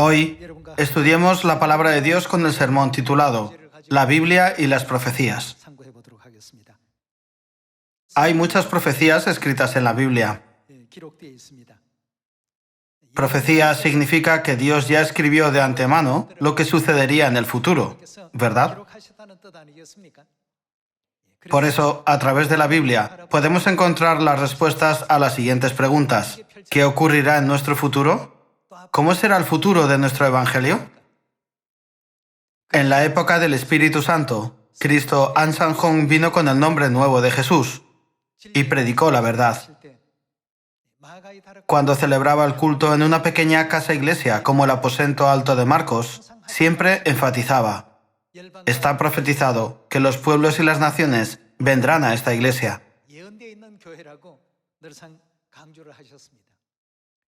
Hoy estudiemos la palabra de Dios con el sermón titulado La Biblia y las profecías. Hay muchas profecías escritas en la Biblia. Profecía significa que Dios ya escribió de antemano lo que sucedería en el futuro, ¿verdad? Por eso, a través de la Biblia, podemos encontrar las respuestas a las siguientes preguntas. ¿Qué ocurrirá en nuestro futuro? ¿Cómo será el futuro de nuestro Evangelio? En la época del Espíritu Santo, Cristo Ansanjong vino con el nombre nuevo de Jesús y predicó la verdad. Cuando celebraba el culto en una pequeña casa-iglesia como el aposento alto de Marcos, siempre enfatizaba: está profetizado que los pueblos y las naciones vendrán a esta iglesia.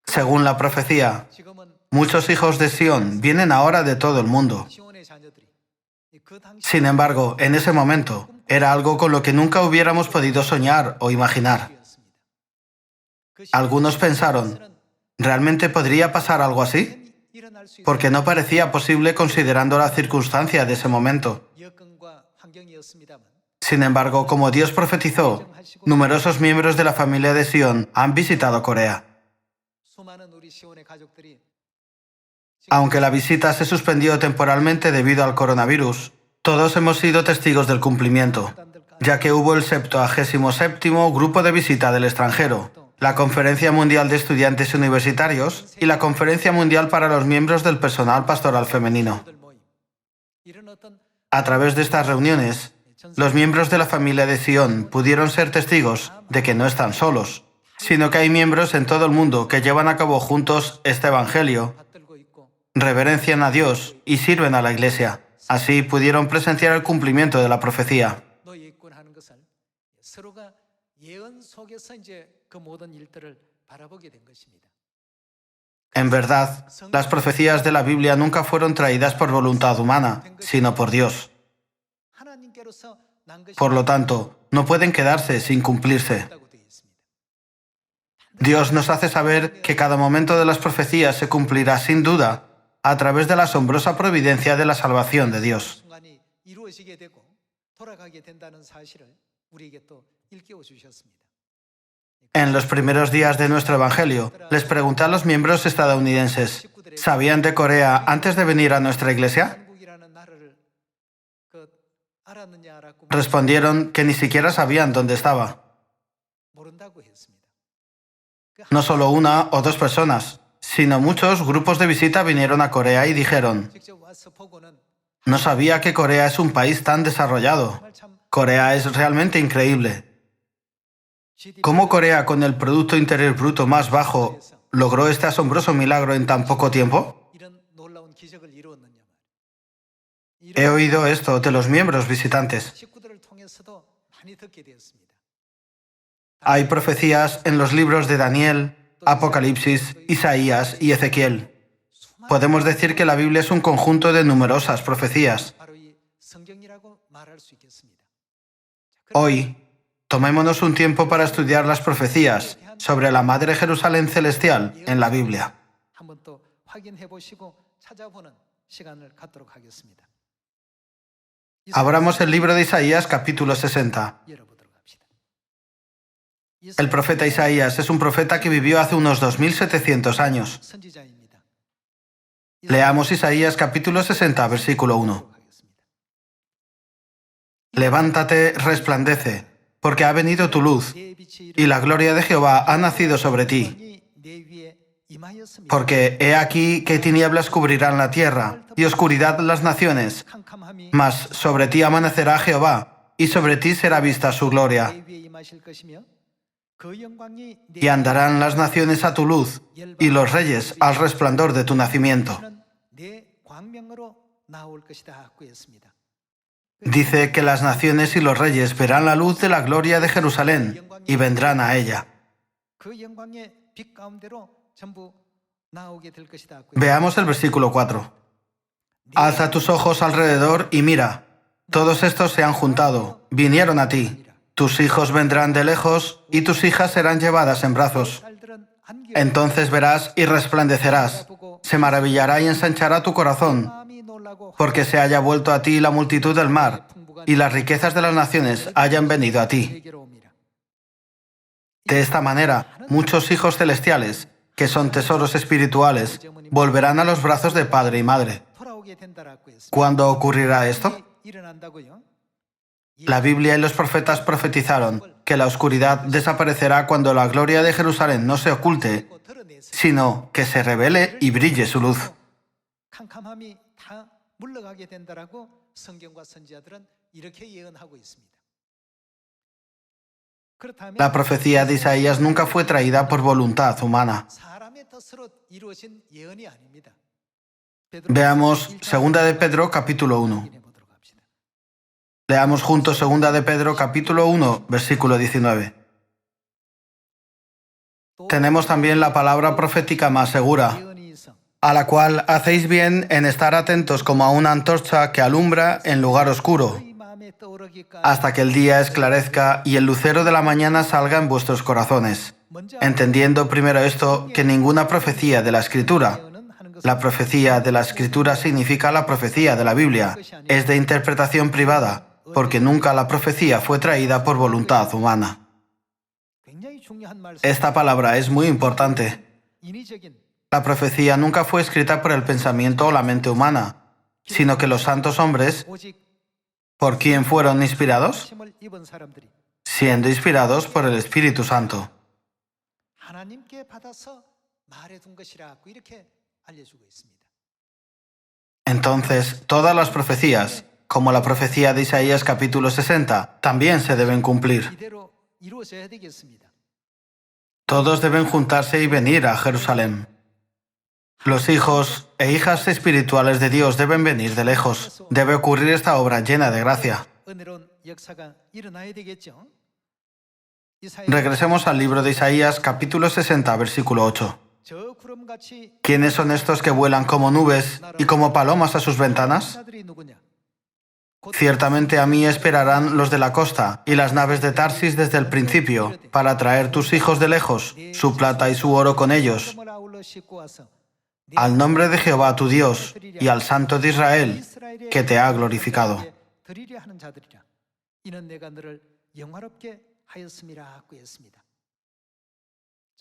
Según la profecía, muchos hijos de Sión vienen ahora de todo el mundo. Sin embargo, en ese momento, era algo con lo que nunca hubiéramos podido soñar o imaginar. Algunos pensaron, ¿realmente podría pasar algo así? Porque no parecía posible considerando la circunstancia de ese momento. Sin embargo, como Dios profetizó, numerosos miembros de la familia de Sión han visitado Corea. Aunque la visita se suspendió temporalmente debido al coronavirus, todos hemos sido testigos del cumplimiento, ya que hubo el 77º Grupo de Visita del Extranjero, la Conferencia Mundial de Estudiantes Universitarios y la Conferencia Mundial para los miembros del personal pastoral femenino. A través de estas reuniones, los miembros de la familia de Sión pudieron ser testigos de que no están solos, sino que hay miembros en todo el mundo que llevan a cabo juntos este Evangelio, reverencian a Dios y sirven a la Iglesia. Así pudieron presenciar el cumplimiento de la profecía. En verdad, las profecías de la Biblia nunca fueron traídas por voluntad humana, sino por Dios. Por lo tanto, no pueden quedarse sin cumplirse. Dios nos hace saber que cada momento de las profecías se cumplirá sin duda a través de la asombrosa providencia de la salvación de Dios. En los primeros días de nuestro Evangelio, les pregunté a los miembros estadounidenses, ¿sabían de Corea antes de venir a nuestra iglesia? Respondieron que ni siquiera sabían dónde estaba. No solo una o dos personas, sino muchos grupos de visita vinieron a Corea y dijeron: no sabía que Corea es un país tan desarrollado. Corea es realmente increíble. ¿Cómo Corea, con el Producto Interior Bruto más bajo, logró este asombroso milagro en tan poco tiempo? He oído esto de los miembros visitantes. Hay profecías en los libros de Daniel, Apocalipsis, Isaías y Ezequiel. Podemos decir que la Biblia es un conjunto de numerosas profecías. Hoy, tomémonos un tiempo para estudiar las profecías sobre la Madre Jerusalén Celestial en la Biblia. Abramos el libro de Isaías, capítulo 60. El profeta Isaías es un profeta que vivió hace unos 2700 años. Leamos Isaías, capítulo 60, versículo 1. Levántate, resplandece, porque ha venido tu luz, y la gloria de Jehová ha nacido sobre ti. Porque he aquí que tinieblas cubrirán la tierra, y oscuridad las naciones. Mas sobre ti amanecerá Jehová, y sobre ti será vista su gloria. Y andarán las naciones a tu luz, y los reyes al resplandor de tu nacimiento. Dice que las naciones y los reyes verán la luz de la gloria de Jerusalén, y vendrán a ella. Veamos el versículo 4. Alza tus ojos alrededor y mira. Todos estos se han juntado, vinieron a ti. Tus hijos vendrán de lejos y tus hijas serán llevadas en brazos. Entonces verás y resplandecerás, se maravillará y ensanchará tu corazón, porque se haya vuelto a ti la multitud del mar, y las riquezas de las naciones hayan venido a ti. De esta manera, muchos hijos celestiales, que son tesoros espirituales, volverán a los brazos de padre y madre. ¿Cuándo ocurrirá esto? La Biblia y los profetas profetizaron que la oscuridad desaparecerá cuando la gloria de Jerusalén no se oculte, sino que se revele y brille su luz. La profecía de Isaías nunca fue traída por voluntad humana. Veamos 2 de Pedro capítulo 1. Leamos juntos 2 de Pedro capítulo 1, versículo 19. Tenemos también la palabra profética más segura, a la cual hacéis bien en estar atentos como a una antorcha que alumbra en lugar oscuro, hasta que el día esclarezca y el lucero de la mañana salga en vuestros corazones. Entendiendo primero esto, que ninguna profecía de la Escritura, la profecía de la Escritura significa la profecía de la Biblia, es de interpretación privada, porque nunca la profecía fue traída por voluntad humana. Esta palabra es muy importante. La profecía nunca fue escrita por el pensamiento o la mente humana, sino que los santos hombres, ¿por quién fueron inspirados? Siendo inspirados por el Espíritu Santo. Entonces, todas las profecías, como la profecía de Isaías capítulo 60, también se deben cumplir. Todos deben juntarse y venir a Jerusalén. Los hijos e hijas espirituales de Dios deben venir de lejos. Debe ocurrir esta obra llena de gracia. Regresemos al libro de Isaías, capítulo 60, versículo 8. ¿Quiénes son estos que vuelan como nubes y como palomas a sus ventanas? Ciertamente a mí esperarán los de la costa y las naves de Tarsis desde el principio, para traer tus hijos de lejos, su plata y su oro con ellos, al nombre de Jehová tu Dios y al Santo de Israel, que te ha glorificado.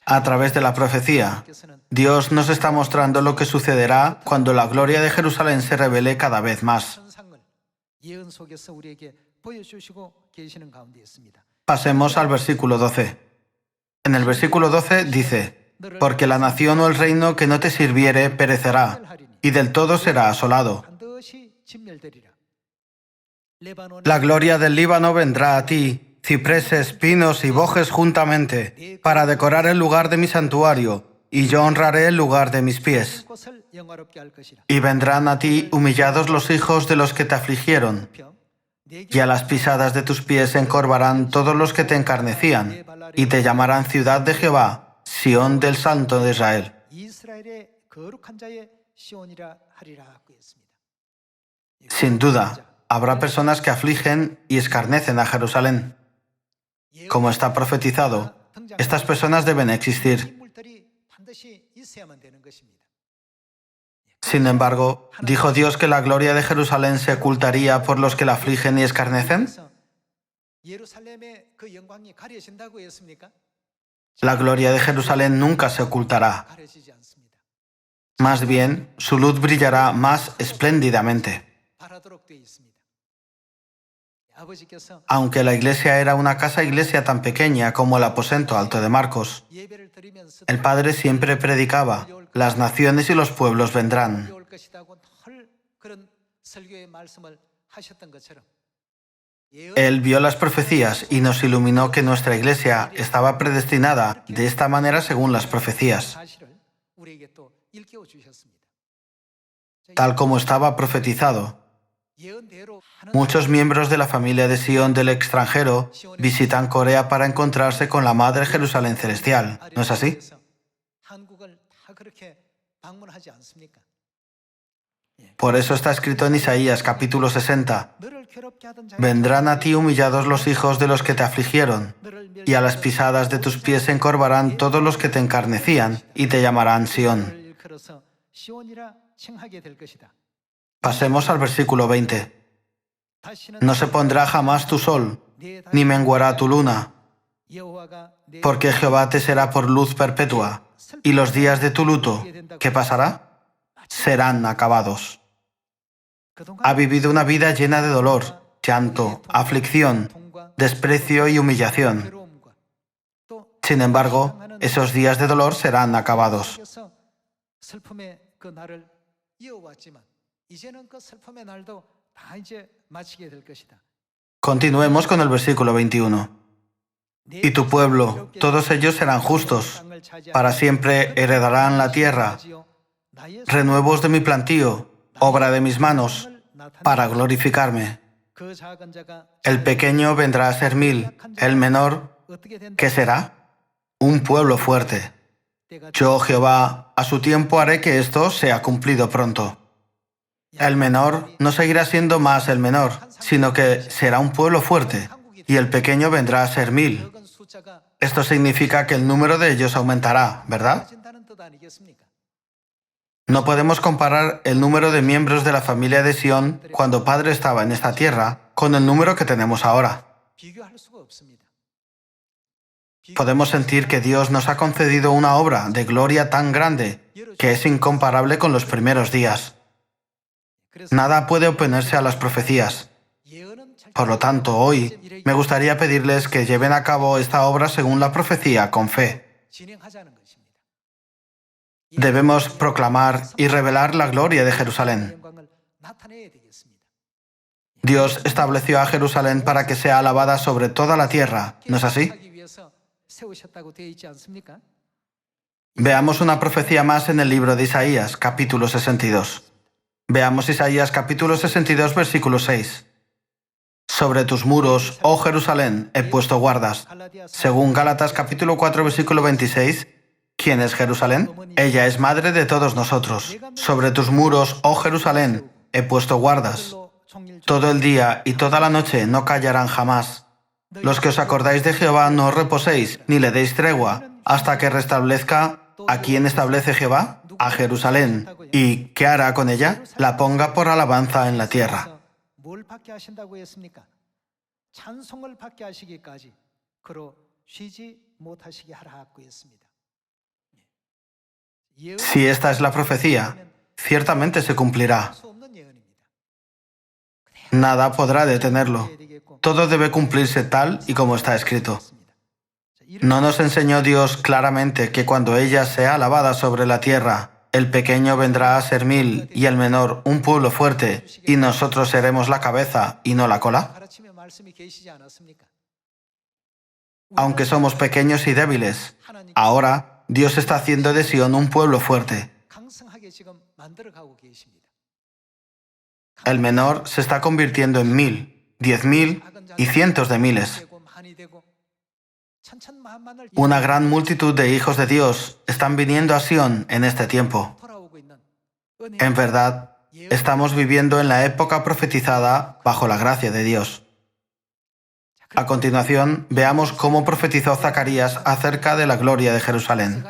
A través de la profecía, Dios nos está mostrando lo que sucederá cuando la gloria de Jerusalén se revele cada vez más. Pasemos al versículo 12. En el versículo 12 dice: porque la nación o el reino que no te sirviere perecerá, y del todo será asolado. La gloria del Líbano vendrá a ti, cipreses, pinos y bojes juntamente, para decorar el lugar de mi santuario, y yo honraré el lugar de mis pies. Y vendrán a ti humillados los hijos de los que te afligieron, y a las pisadas de tus pies se encorvarán todos los que te encarnecían, y te llamarán ciudad de Jehová, Sión del Santo de Israel. Sin duda, habrá personas que afligen y escarnecen a Jerusalén. Como está profetizado, estas personas deben existir. Sin embargo, ¿dijo Dios que la gloria de Jerusalén se ocultaría por los que la afligen y escarnecen? La gloria de Jerusalén nunca se ocultará. Más bien, su luz brillará más espléndidamente. Aunque la iglesia era una casa-iglesia tan pequeña como el aposento alto de Marcos, el Padre siempre predicaba: las naciones y los pueblos vendrán. Él vio las profecías y nos iluminó que nuestra iglesia estaba predestinada de esta manera según las profecías. Tal como estaba profetizado, muchos miembros de la familia de Sion del extranjero visitan Corea para encontrarse con la Madre Jerusalén Celestial. ¿No es así? Por eso está escrito en Isaías capítulo 60: vendrán a ti humillados los hijos de los que te afligieron, y a las pisadas de tus pies se encorvarán todos los que te encarnecían, y te llamarán Sión. Pasemos al versículo 20. No se pondrá jamás tu sol, ni menguará tu luna, porque Jehová te será por luz perpetua, y los días de tu luto, ¿qué pasará? Serán acabados. Ha vivido una vida llena de dolor, llanto, aflicción, desprecio y humillación. Sin embargo, esos días de dolor serán acabados. Continuemos con el versículo 21. Y tu pueblo, todos ellos serán justos, para siempre heredarán la tierra, renuevos de mi plantío, obra de mis manos, para glorificarme. El pequeño vendrá a ser 1000, el menor, ¿qué será? Un pueblo fuerte. Yo, Jehová, a su tiempo haré que esto sea cumplido pronto. El menor no seguirá siendo más el menor, sino que será un pueblo fuerte, y el pequeño vendrá a ser 1000. Esto significa que el número de ellos aumentará, ¿verdad? No podemos comparar el número de miembros de la familia de Sión cuando Padre estaba en esta tierra con el número que tenemos ahora. Podemos sentir que Dios nos ha concedido una obra de gloria tan grande que es incomparable con los primeros días. Nada puede oponerse a las profecías. Por lo tanto, hoy me gustaría pedirles que lleven a cabo esta obra según la profecía con fe. Debemos proclamar y revelar la gloria de Jerusalén. Dios estableció a Jerusalén para que sea alabada sobre toda la tierra, ¿no es así? Veamos una profecía más en el libro de Isaías, capítulo 62. Veamos Isaías, capítulo 62, versículo 6. Sobre tus muros, oh Jerusalén, he puesto guardas. Según Gálatas, capítulo 4, versículo 26, ¿quién es Jerusalén? Ella es madre de todos nosotros. Sobre tus muros, oh Jerusalén, he puesto guardas. Todo el día y toda la noche no callarán jamás. Los que os acordáis de Jehová no os reposéis, ni le deis tregua, hasta que restablezca. ¿A quién establece Jehová? A Jerusalén. ¿Y qué hará con ella? La ponga por alabanza en la tierra. Si esta es la profecía, ciertamente se cumplirá. Nada podrá detenerlo. Todo debe cumplirse tal y como está escrito. ¿No nos enseñó Dios claramente que cuando ella sea alabada sobre la tierra, el pequeño vendrá a ser 1000 y el menor un pueblo fuerte, y nosotros seremos la cabeza y no la cola? Aunque somos pequeños y débiles, ahora Dios está haciendo de Sión un pueblo fuerte. El menor se está convirtiendo en 1000, 10.000 y cientos de miles. Una gran multitud de hijos de Dios están viniendo a Sión en este tiempo. En verdad, estamos viviendo en la época profetizada bajo la gracia de Dios. A continuación, veamos cómo profetizó Zacarías acerca de la gloria de Jerusalén.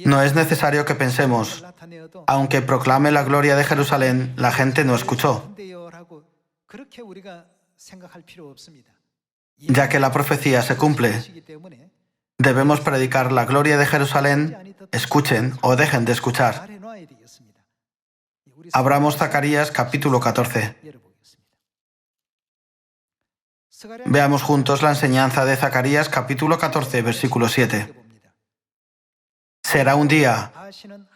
No es necesario que pensemos, aunque proclame la gloria de Jerusalén, la gente no escuchó. Ya que la profecía se cumple, debemos predicar la gloria de Jerusalén, escuchen o dejen de escuchar. Abramos Zacarías capítulo 14. Veamos juntos la enseñanza de Zacarías capítulo 14, versículo 7. Será un día,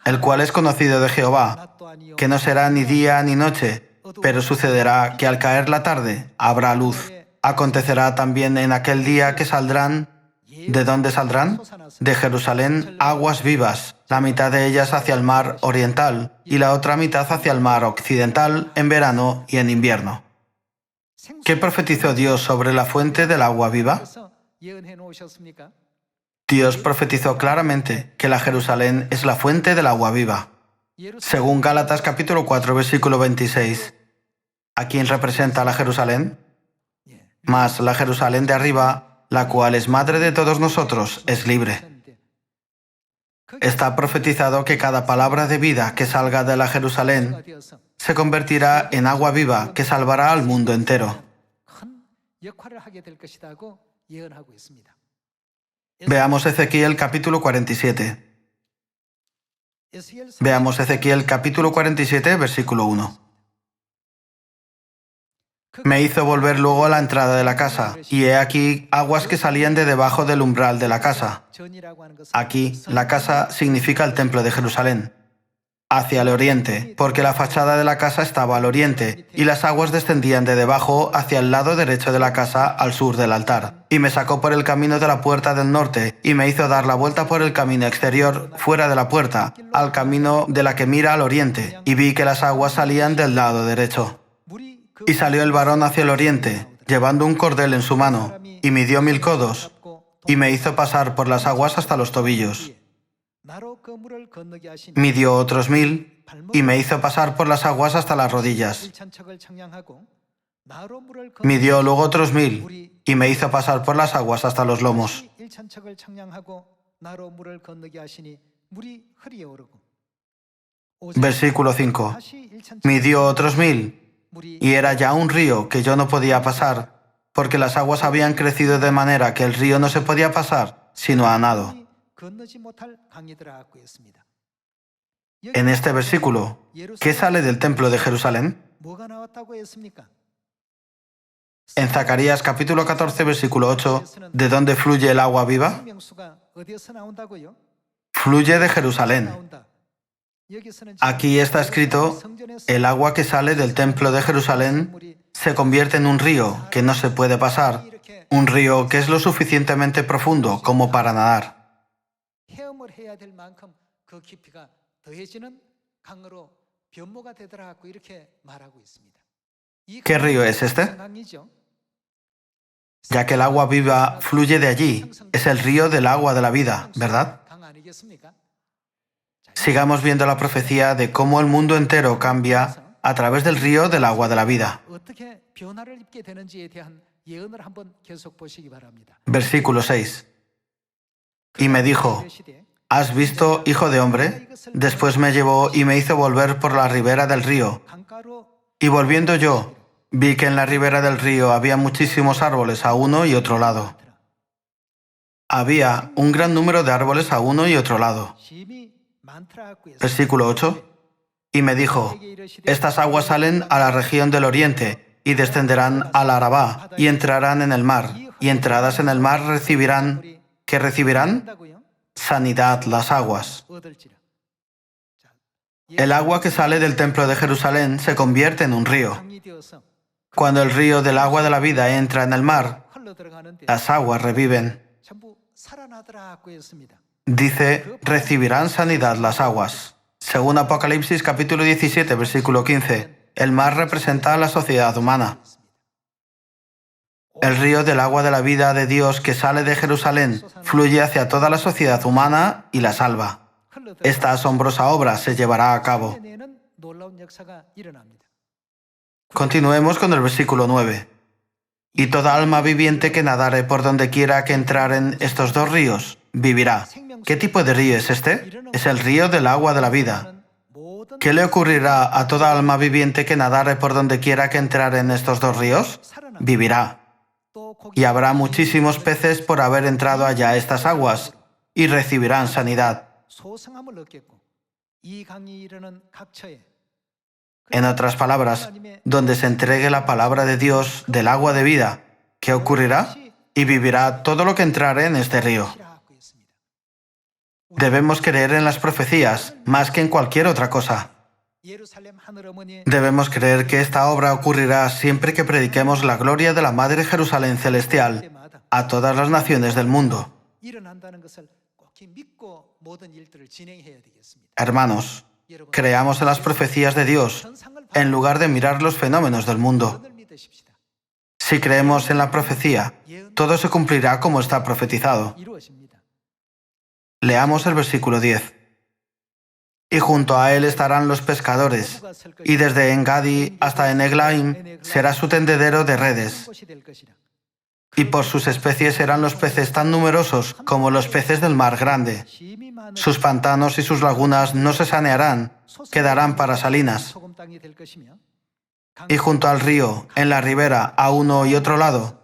el cual es conocido de Jehová, que no será ni día ni noche, pero sucederá que al caer la tarde habrá luz. Acontecerá también en aquel día que saldrán. ¿De dónde saldrán? De Jerusalén aguas vivas, la mitad de ellas hacia el mar oriental y la otra mitad hacia el mar occidental en verano y en invierno. ¿Qué profetizó Dios sobre la fuente del agua viva? Dios profetizó claramente que la Jerusalén es la fuente del agua viva. Según Gálatas capítulo 4, versículo 26, ¿a quién representa la Jerusalén? Mas la Jerusalén de arriba, la cual es madre de todos nosotros, es libre. Está profetizado que cada palabra de vida que salga de la Jerusalén se convertirá en agua viva que salvará al mundo entero. Veamos Ezequiel capítulo 47. Veamos Ezequiel capítulo 47, versículo 1. Me hizo volver luego a la entrada de la casa, y he aquí aguas que salían de debajo del umbral de la casa. Aquí, la casa significa el templo de Jerusalén. Hacia el oriente, porque la fachada de la casa estaba al oriente, y las aguas descendían de debajo hacia el lado derecho de la casa al sur del altar. Y me sacó por el camino de la puerta del norte, y me hizo dar la vuelta por el camino exterior, fuera de la puerta, al camino de la que mira al oriente, y vi que las aguas salían del lado derecho. Y salió el varón hacia el oriente, llevando un cordel en su mano, y midió 1000 codos, y me hizo pasar por las aguas hasta los tobillos. Midió otros 1000, y me hizo pasar por las aguas hasta las rodillas. Midió luego otros 1000, y me hizo pasar por las aguas hasta los lomos. Versículo 5. Midió otros 1000, y era ya un río que yo no podía pasar, porque las aguas habían crecido de manera que el río no se podía pasar, sino a nado. En este versículo, ¿qué sale del templo de Jerusalén? En Zacarías capítulo 14, versículo 8, ¿de dónde fluye el agua viva? Fluye de Jerusalén. Aquí está escrito, el agua que sale del templo de Jerusalén se convierte en un río que no se puede pasar, un río que es lo suficientemente profundo como para nadar. ¿Qué río es este? Ya que el agua viva fluye de allí, es el río del agua de la vida, ¿verdad? Sigamos viendo la profecía de cómo el mundo entero cambia a través del río del agua de la vida. Versículo 6. Y me dijo, ¿has visto, hijo de hombre? Después me llevó y me hizo volver por la ribera del río. Y volviendo yo, vi que en la ribera del río había muchísimos árboles a uno y otro lado. Había un gran número de árboles a uno y otro lado. Versículo 8. Y me dijo, estas aguas salen a la región del oriente y descenderán al Arabá y entrarán en el mar. Y entradas en el mar recibirán, ¿qué recibirán? Sanidad las aguas. El agua que sale del templo de Jerusalén se convierte en un río. Cuando el río del agua de la vida entra en el mar, las aguas reviven. Dice, recibirán sanidad las aguas. Según Apocalipsis capítulo 17, versículo 15, el mar representa a la sociedad humana. El río del agua de la vida de Dios que sale de Jerusalén fluye hacia toda la sociedad humana y la salva. Esta asombrosa obra se llevará a cabo. Continuemos con el versículo 9. Y toda alma viviente que nadare por donde quiera que entraren estos dos ríos, vivirá. ¿Qué tipo de río es este? Es el río del agua de la vida. ¿Qué le ocurrirá a toda alma viviente que nadare por donde quiera que entraren estos dos ríos? Vivirá. Y habrá muchísimos peces por haber entrado allá a estas aguas, y recibirán sanidad. En otras palabras, donde se entregue la palabra de Dios del agua de vida, ¿qué ocurrirá? Y vivirá todo lo que entrare en este río. Debemos creer en las profecías más que en cualquier otra cosa. Debemos creer que esta obra ocurrirá siempre que prediquemos la gloria de la Madre Jerusalén Celestial a todas las naciones del mundo. Hermanos, creamos en las profecías de Dios en lugar de mirar los fenómenos del mundo. Si creemos en la profecía, todo se cumplirá como está profetizado. Leamos el versículo 10. Y junto a él estarán los pescadores, y desde En-Gadi hasta En-Eglaim será su tendedero de redes. y por sus especies eran los peces tan numerosos como los peces del mar grande. Sus pantanos y sus lagunas no se sanearán, quedarán para salinas. Y junto al río, en la ribera, a uno y otro lado,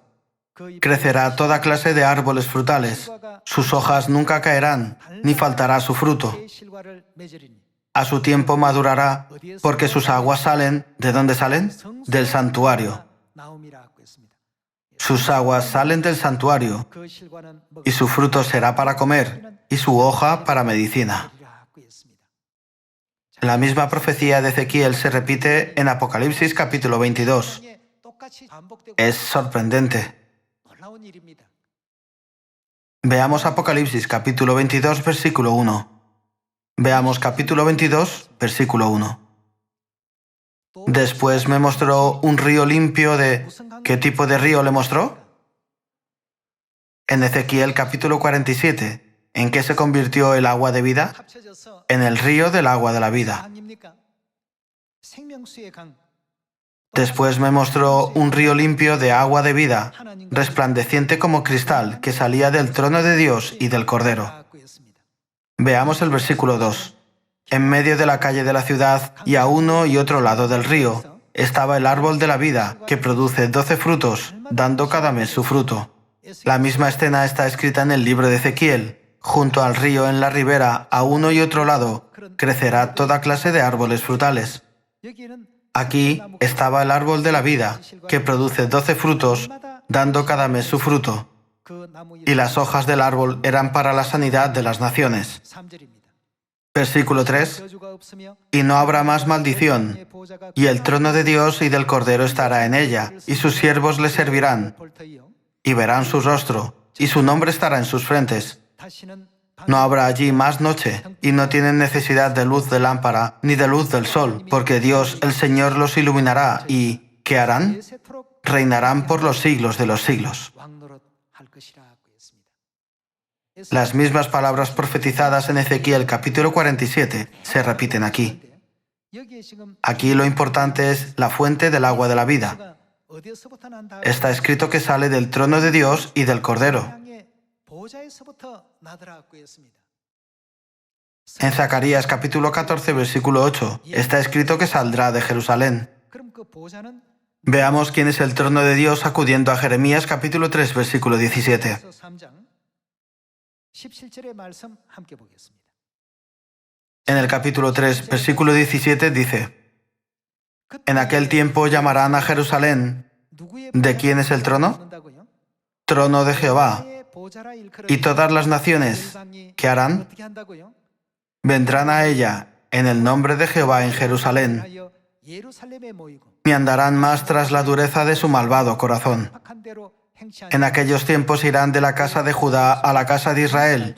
crecerá toda clase de árboles frutales. Sus hojas nunca caerán, ni faltará su fruto. A su tiempo madurará, porque sus aguas salen, ¿de dónde salen? Del santuario. Sus aguas salen del santuario, y su fruto será para comer, y su hoja para medicina. La misma profecía de Ezequiel se repite en Apocalipsis capítulo 22. Es sorprendente. Veamos Apocalipsis capítulo 22, versículo 1. Veamos capítulo 22, versículo 1. Después me mostró un río limpio de... ¿Qué tipo de río le mostró? En Ezequiel capítulo 47, ¿en qué se convirtió el agua de vida? En el río del agua de la vida. Después me mostró un río limpio de agua de vida, resplandeciente como cristal, que salía del trono de Dios y del Cordero. Veamos el versículo 2. En medio de la calle de la ciudad y a uno y otro lado del río estaba el árbol de la vida, que produce 12 frutos, dando cada mes su fruto. La misma escena está escrita en el libro de Ezequiel. Junto al río en la ribera, a uno y otro lado, crecerá toda clase de árboles frutales. Aquí estaba el árbol de la vida, que produce 12 frutos, dando cada mes su fruto. Y las hojas del árbol eran para la sanidad de las naciones. Versículo 3. Y no habrá más maldición, y el trono de Dios y del Cordero estará en ella, y sus siervos le servirán, y verán su rostro, y su nombre estará en sus frentes. No habrá allí más noche, y no tienen necesidad de luz de lámpara, ni de luz del sol, porque Dios, el Señor, los iluminará, y ¿qué harán? Reinarán por los siglos de los siglos. Las mismas palabras profetizadas en Ezequiel capítulo 47 se repiten aquí. Aquí lo importante es la fuente del agua de la vida. Está escrito que sale del trono de Dios y del Cordero. En Zacarías capítulo 14, versículo 8, está escrito que saldrá de Jerusalén. Veamos quién es el trono de Dios acudiendo a Jeremías capítulo 3, versículo 17. En el capítulo 3, versículo 17 dice: En aquel tiempo llamarán a Jerusalén. ¿De quién es el trono? Trono de Jehová. Y todas las naciones, ¿qué harán? Vendrán a ella en el nombre de Jehová en Jerusalén, ni andarán más tras la dureza de su malvado corazón. En aquellos tiempos irán de la casa de Judá a la casa de Israel,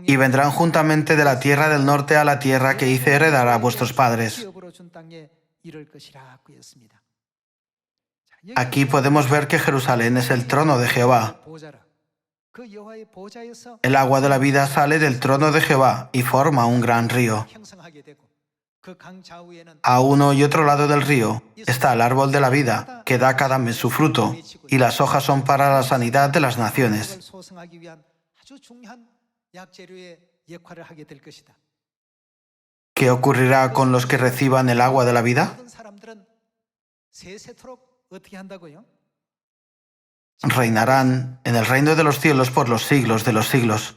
y vendrán juntamente de la tierra del norte a la tierra que hice heredar a vuestros padres. Aquí podemos ver que Jerusalén es el trono de Jehová. El agua de la vida sale del trono de Jehová y forma un gran río. A uno y otro lado del río está el árbol de la vida, que da cada mes su fruto, y las hojas son para la sanidad de las naciones. ¿Qué ocurrirá con los que reciban el agua de la vida? Reinarán en el reino de los cielos por los siglos de los siglos.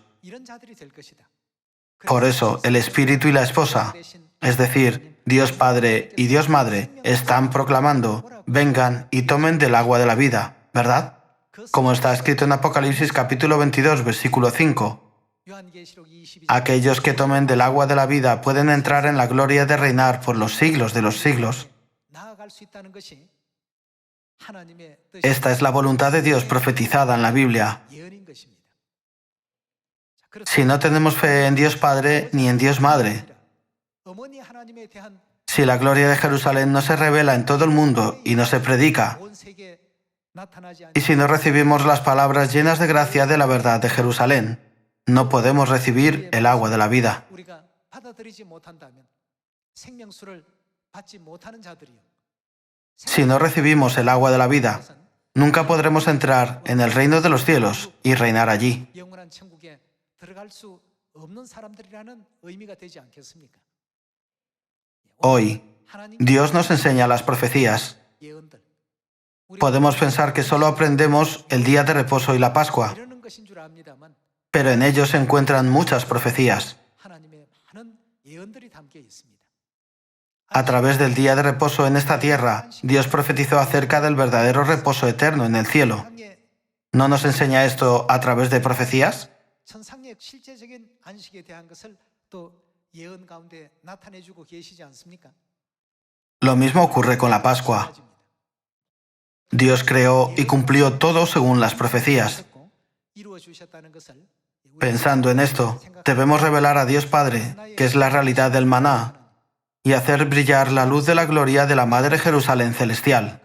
Por eso, el Espíritu y la esposa, es decir, Dios Padre y Dios Madre, están proclamando: vengan y tomen del agua de la vida, ¿verdad? Como está escrito en Apocalipsis capítulo 22, versículo 5. Aquellos que tomen del agua de la vida pueden entrar en la gloria de reinar por los siglos de los siglos. Esta es la voluntad de Dios profetizada en la Biblia. Si no tenemos fe en Dios Padre ni en Dios Madre, si la gloria de Jerusalén no se revela en todo el mundo y no se predica, y si no recibimos las palabras llenas de gracia de la verdad de Jerusalén, no podemos recibir el agua de la vida. Si no recibimos el agua de la vida, nunca podremos entrar en el reino de los cielos y reinar allí. Hoy, Dios nos enseña las profecías. Podemos pensar que solo aprendemos el día de reposo y la Pascua, pero en ellos se encuentran muchas profecías. A través del día de reposo en esta tierra, Dios profetizó acerca del verdadero reposo eterno en el cielo. ¿No nos enseña esto a través de profecías? Lo mismo ocurre con la Pascua. Dios creó y cumplió todo según las profecías. Pensando en esto, debemos revelar a Dios Padre, que es la realidad del maná, y hacer brillar la luz de la gloria de la Madre Jerusalén celestial.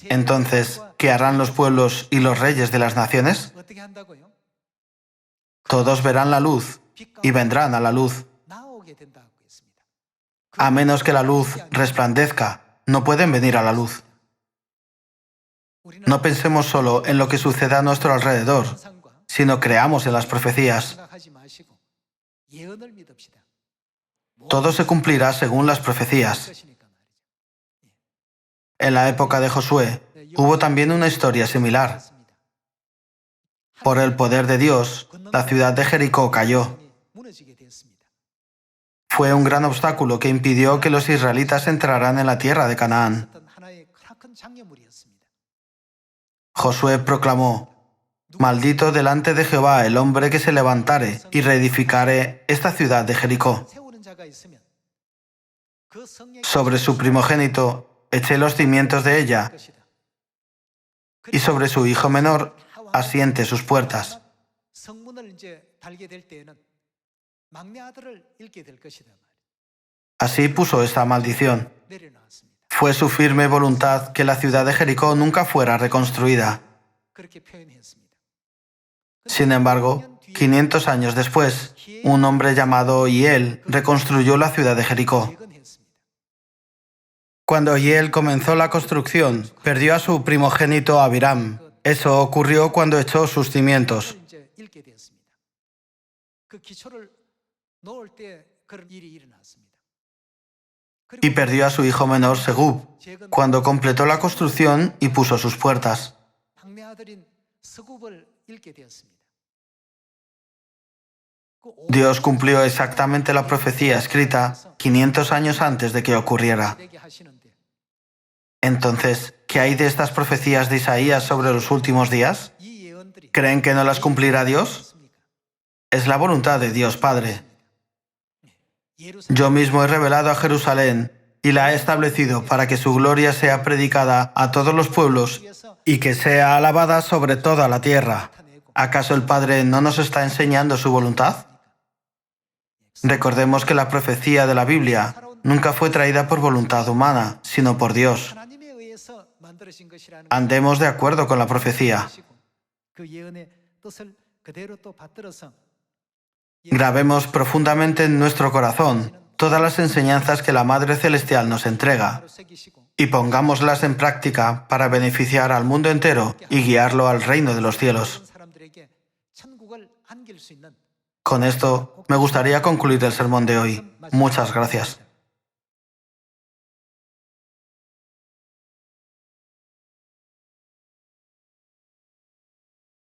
Entonces, ¿qué harán los pueblos y los reyes de las naciones? Todos verán la luz y vendrán a la luz. A menos que la luz resplandezca, no pueden venir a la luz. No pensemos solo en lo que suceda a nuestro alrededor, sino creamos en las profecías. Todo se cumplirá según las profecías. En la época de Josué, hubo también una historia similar. Por el poder de Dios, la ciudad de Jericó cayó. Fue un gran obstáculo que impidió que los israelitas entraran en la tierra de Canaán. Josué proclamó: «Maldito delante de Jehová el hombre que se levantare y reedificare esta ciudad de Jericó. Sobre su primogénito eché los cimientos de ella, y sobre su hijo menor asiente sus puertas». Así puso esta maldición. Fue su firme voluntad que la ciudad de Jericó nunca fuera reconstruida. Sin embargo, 500 años después, un hombre llamado Hiel reconstruyó la ciudad de Jericó. Cuando Hiel comenzó la construcción, perdió a su primogénito Abiram. Eso ocurrió cuando echó sus cimientos. Y perdió a su hijo menor Segub, cuando completó la construcción y puso sus puertas. Dios cumplió exactamente la profecía escrita 500 años antes de que ocurriera. Entonces, ¿qué hay de estas profecías de Isaías sobre los últimos días? ¿Creen que no las cumplirá Dios? Es la voluntad de Dios Padre. Yo mismo he revelado a Jerusalén y la he establecido para que su gloria sea predicada a todos los pueblos y que sea alabada sobre toda la tierra. ¿Acaso el Padre no nos está enseñando su voluntad? Recordemos que la profecía de la Biblia nunca fue traída por voluntad humana, sino por Dios. Andemos de acuerdo con la profecía. Grabemos profundamente en nuestro corazón todas las enseñanzas que la Madre Celestial nos entrega y pongámoslas en práctica para beneficiar al mundo entero y guiarlo al reino de los cielos. Con esto, me gustaría concluir el sermón de hoy. Muchas gracias.